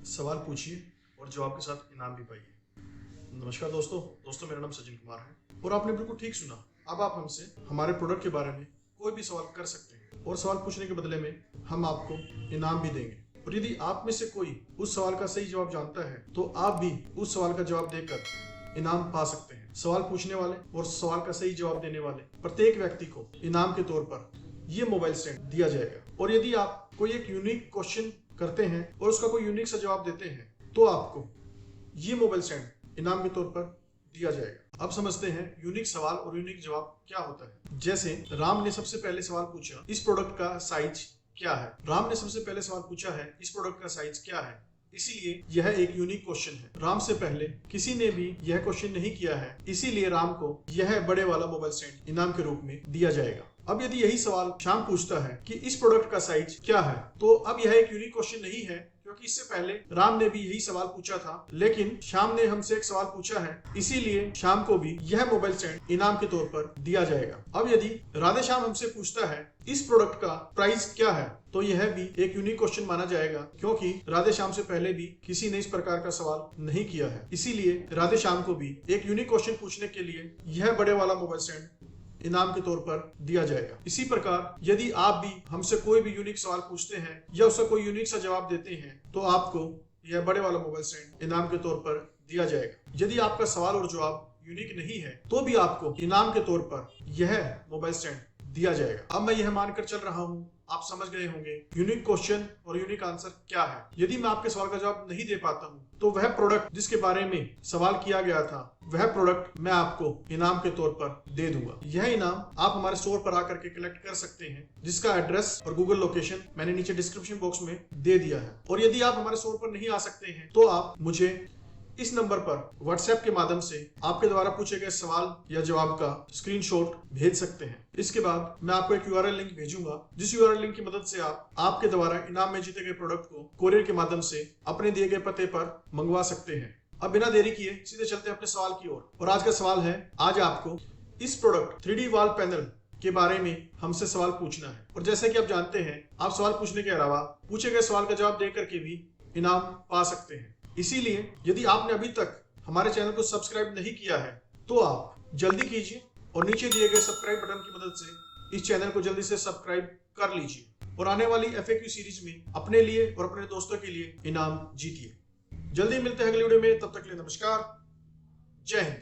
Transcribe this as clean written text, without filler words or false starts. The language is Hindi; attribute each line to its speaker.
Speaker 1: सवाल पूछिए और जवाब के साथ इनाम भी पाइए। नमस्कार दोस्तों मेरा नाम सचिन कुमार है और आपने बिल्कुल ठीक सुना। अब आप हमसे हमारे प्रोडक्ट के बारे में कोई भी सवाल कर सकते हैं और सवाल पूछने के बदले में हम आपको इनाम भी देंगे। और यदि आप में से कोई उस सवाल का सही जवाब जानता है तो आप भी उस सवाल का जवाब देकर इनाम पा सकते हैं। सवाल पूछने वाले और सवाल का सही जवाब देने वाले प्रत्येक व्यक्ति को इनाम के तौर पर ये मोबाइल स्टैंड दिया जाएगा। और यदि आप कोई एक यूनिक क्वेश्चन करते हैं और उसका कोई यूनिक सा जवाब देते हैं तो आपको ये मोबाइल स्टैंड इनाम के तौर पर दिया जाएगा। अब समझते हैं यूनिक सवाल और यूनिक जवाब क्या होता है। जैसे राम ने सबसे पहले सवाल पूछा, इस प्रोडक्ट का साइज क्या है। राम ने सबसे पहले सवाल पूछा है, इस प्रोडक्ट का साइज क्या है, इसीलिए यह एक यूनिक क्वेश्चन है। राम से पहले किसी ने भी यह क्वेश्चन नहीं किया है, इसीलिए राम को यह बड़े वाला मोबाइल स्टैंड इनाम के रूप में दिया जाएगा। अब यदि यही सवाल श्याम पूछता है कि इस प्रोडक्ट का साइज क्या है, तो अब यह एक यूनिक क्वेश्चन नहीं है, क्योंकि इससे पहले राम ने भी यही सवाल पूछा था, लेकिन श्याम ने हमसे एक सवाल पूछा है, इसीलिए श्याम को भी यह मोबाइल स्टैंड इनाम के तौर पर दिया जाएगा। अब यदि राधे श्याम हमसे पूछता है इस प्रोडक्ट का प्राइस क्या है, तो यह भी एक यूनिक क्वेश्चन माना जाएगा, क्योंकि राधे श्याम से पहले भी किसी ने इस प्रकार का सवाल नहीं किया है। इसीलिए राधे श्याम को भी एक यूनिक क्वेश्चन पूछने के लिए यह बड़े वाला मोबाइल स्टैंड इनाम के तौर पर दिया जाएगा। इसी प्रकार यदि आप भी हमसे कोई भी यूनिक सवाल पूछते हैं या उसका कोई यूनिक सा जवाब देते हैं तो आपको यह बड़े वाला मोबाइल स्टैंड इनाम के तौर पर दिया जाएगा। यदि आपका सवाल और जवाब यूनिक नहीं है तो भी आपको इनाम के तौर पर यह मोबाइल स्टैंड दिया जाएगा। अब मैं यह मानकर चल रहा हूँ आप समझ गए होंगे यूनिक क्वेश्चन और यूनिक आंसर क्या है। यदि मैं आपके सवाल का जवाब नहीं दे पाता हूँ तो वह प्रोडक्ट जिसके बारे में सवाल किया गया था वह प्रोडक्ट मैं आपको इनाम के तौर पर दे दूंगा। यह इनाम आप हमारे स्टोर पर आकर के कलेक्ट कर सकते हैं, जिसका एड्रेस और गूगल लोकेशन मैंने नीचे डिस्क्रिप्शन बॉक्स में दे दिया है। और यदि आप हमारे स्टोर पर नहीं आ सकते हैं तो आप मुझे इस नंबर पर व्हाट्सएप के माध्यम से आपके द्वारा पूछे गए सवाल या जवाब का स्क्रीनशॉट भेज सकते हैं। इसके बाद मैं आपको एक यूआरएल लिंक भेजूंगा, जिस यूआरएल लिंक की मदद से आप आपके द्वारा इनाम में जीते गए प्रोडक्ट को कोरियर के माध्यम से अपने दिए गए पते पर मंगवा सकते हैं। अब बिना देरी किए सीधे चलते हैं अपने सवाल की ओर। और आज का सवाल है, आज आपको इस प्रोडक्ट 3D वॉल पैनल के बारे में हमसे सवाल पूछना है। और जैसे कि आप जानते हैं, आप सवाल पूछने के अलावा पूछे गए सवाल का जवाब दे करके भी इनाम पा सकते हैं। इसीलिए यदि आपने अभी तक हमारे चैनल को सब्सक्राइब नहीं किया है तो आप जल्दी कीजिए और नीचे दिए गए सब्सक्राइब बटन की मदद से इस चैनल को जल्दी से सब्सक्राइब कर लीजिए और आने वाली FAQ सीरीज में अपने लिए और अपने दोस्तों के लिए इनाम जीतिए। जल्दी मिलते हैं अगले वीडियो में, तब तक के लिए नमस्कार, जय हिंद।